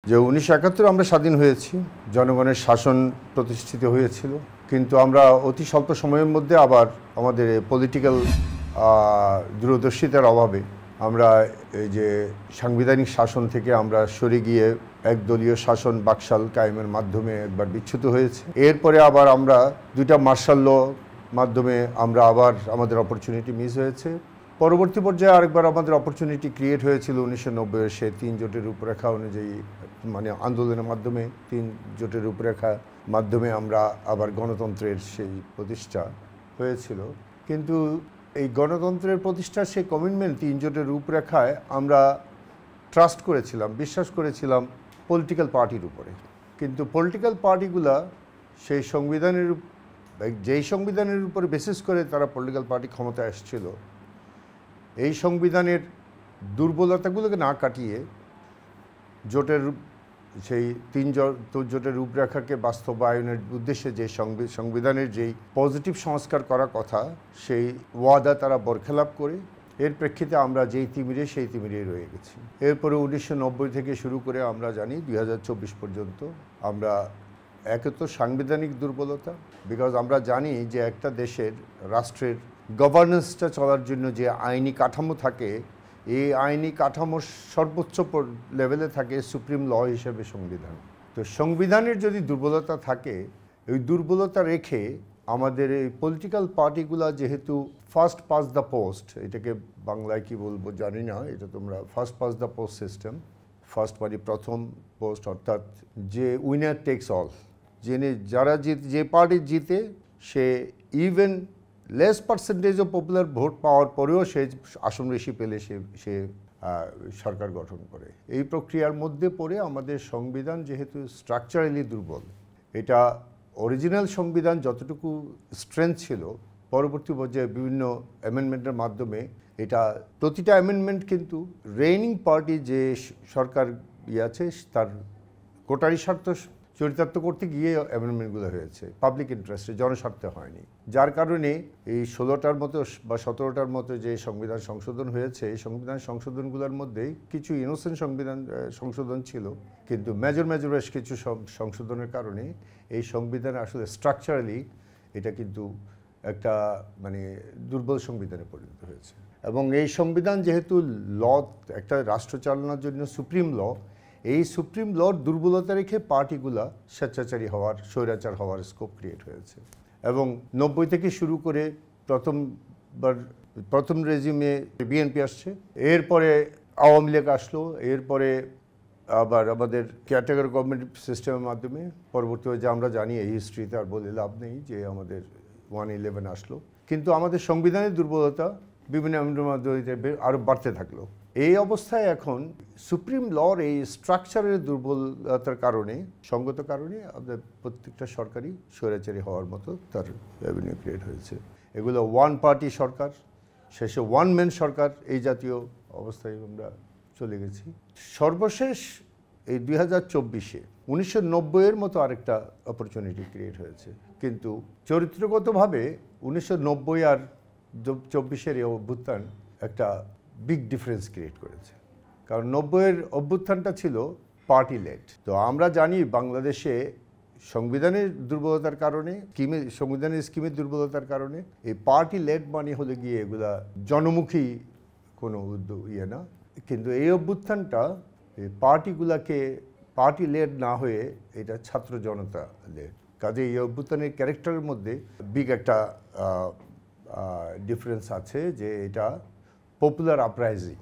যে 1971 আমরা স্বাধীন হয়েছি, জনগণের শাসন প্রতিষ্ঠিত হয়েছিল, কিন্তু আমরা অতি স্বল্প সময়ের মধ্যে আবার আমাদের পলিটিক্যাল দূরদর্শিতার অভাবে আমরা এই যে সাংবিধানিক শাসন থেকে আমরা সরে গিয়ে একদলীয় শাসন বাকশাল কায়েমের মাধ্যমে একবার বিচ্যুত হয়েছে। এরপরে আবার আমরা দুইটা মার্শাল ল মাধ্যমে আমরা আবার আমাদের অপরচুনিটি মিস হয়েছে। পরবর্তী পর্যায়ে আরেকবার আমাদের অপরচুনিটি ক্রিয়েট হয়েছিল 1990-এর সে 3 জোটের রূপরেখা অনুযায়ী, মানে আন্দোলনের মাধ্যমে 3 জোটের রূপরেখা মাধ্যমে আমরা আবার গণতন্ত্রের সেই প্রতিষ্ঠা হয়েছিল। কিন্তু এই গণতন্ত্রের প্রতিষ্ঠার সেই কমিটমেন্ট 3 জোটের রূপরেখায় আমরা ট্রাস্ট করেছিলাম, বিশ্বাস করেছিলাম পলিটিক্যাল পার্টির উপরে। কিন্তু পলিটিক্যাল পার্টিগুলা সেই যেই সংবিধানের উপরে বেসিস করে তারা পলিটিক্যাল পার্টি ক্ষমতায় আসছিল, এই সংবিধানের দুর্বলতাগুলোকে না কাটিয়ে জোটের সেই 3 জোটের রূপরেখাকে বাস্তবায়নের উদ্দেশ্যে যে সংবিধানের যেই পজিটিভ সংস্কার করার কথা, সেই ওয়াদা তারা বরখেলাপ করে এর প্রেক্ষিতে আমরা যেই তিমিরে সেই তিমিরেই রয়ে গেছি। এরপরে 1990 থেকে শুরু করে আমরা জানি 2024 পর্যন্ত আমরা একে তো সাংবিধানিক দুর্বলতা, বিকজ আমরা জানি যে একটা দেশের রাষ্ট্রের গভর্নেন্সটা চলার জন্য যে আইনি কাঠামো থাকে, এই আইনি কাঠামোর সর্বোচ্চ লেভেলে থাকে সুপ্রিম ল হিসেবে সংবিধান। তো সংবিধানের যদি দুর্বলতা থাকে, এই দুর্বলতা রেখে আমাদের এই পলিটিক্যাল পার্টিগুলা যেহেতু ফার্স্ট পাস দ্য পোস্ট, এটাকে বাংলায় কি বলবো জানি না, এটা তোমরা first pass the post system, first মানে প্রথম পোস্ট, অর্থাৎ যে উইনার টেক্স অল, যারা যে পার্টি জিতে সে even less percentage of popular vote পাওয়ার পরেও সে আসন বেশি পেলে সে সরকার গঠন করে। এই প্রক্রিয়ার মধ্যে পড়ে আমাদের সংবিধান যেহেতু স্ট্রাকচারালি দুর্বল, এটা অরিজিনাল সংবিধান যতটুকু স্ট্রেংথ ছিল, পরবর্তী পর্যায়ে বিভিন্ন অ্যামেন্ডমেন্টের মাধ্যমে এটা প্রতিটা অ্যামেন্ডমেন্ট কিন্তু রেইনিং পার্টি যে সরকার আছে তার কোটারি স্বার্থ চরিতার্থ করতে গিয়ে অ্যামেন্ডমেন্টগুলো হয়েছে, পাবলিক ইন্টারেস্টে, জনস্বার্থে হয়নি। যার কারণে এই 16টার মতো বা 17টার মতো যে সংবিধান সংশোধন হয়েছে, এই সংবিধান সংশোধনগুলোর মধ্যে কিছু ইনোসেন্ট সংশোধন ছিল, কিন্তু মেজর বেশ কিছু সংশোধনের কারণে এই সংবিধান আসলে স্ট্রাকচারালি এটা কিন্তু একটা মানে দুর্বল সংবিধানে পরিণত হয়েছে। এবং এই সংবিধান যেহেতু ল, একটা রাষ্ট্র চালানোর জন্য সুপ্রিম ল, এই সুপ্রিম লর দুর্বলতা রেখে পার্টিগুলা স্বেচ্ছাচারী হওয়ার, স্বৈরাচার হওয়ার স্কোপ ক্রিয়েট হয়েছে। এবং 90 থেকে শুরু করে প্রথম রেজিমে বিএনপি আসছে, এরপরে আওয়ামী লীগ আসলো, এরপরে আবার আমাদের কেয়ারটেকার গভর্নমেন্ট সিস্টেমের মাধ্যমে পরবর্তীতে যে আমরা জানি এই হিস্ট্রিতে আর বলে লাভ নেই যে আমাদের 111 আসলো। কিন্তু আমাদের সংবিধানের দুর্বলতা বিভিন্ন মাধ্যমে আরও বাড়তে থাকলো। এই অবস্থায় এখন সুপ্রিম লর এই স্ট্রাকচারের দুর্বলতার কারণে, সঙ্গত কারণে আমাদের প্রত্যেকটা সরকারই স্বৈরাচারী হওয়ার মতো তার রেভিনিউ ক্রিয়েট হয়েছে। এগুলো ওয়ান পার্টি সরকার, শেষে ওয়ান ম্যান সরকার, এই জাতীয় অবস্থায় আমরা চলে গেছি। সর্বশেষ এই 2024-এ 1990-এর মতো আরেকটা অপরচুনিটি ক্রিয়েট হয়েছে, কিন্তু চরিত্রগতভাবে 1990 আর 24-এর এই অভ্যুত্থান একটা বিগ ডিফারেন্স ক্রিয়েট করেছে। কারণ 90-এর অভ্যুত্থানটা ছিল পার্টি লেড। তো আমরা জানি বাংলাদেশে সংবিধানের দুর্বলতার কারণে, সংবিধানের স্কিমের দুর্বলতার কারণে এই পার্টি লেড মানে হলে গিয়ে এগুলা জনমুখী কোনো ইয়ে না। কিন্তু এই অভ্যুত্থানটা এই পার্টি লেড না হয়ে এটা ছাত্র জনতা লেড। কাজে এই অভ্যুত্থানের ক্যারেক্টারের মধ্যে বিগ একটা ডিফারেন্স আছে, যে এটা পপুলার আপরাইজিং।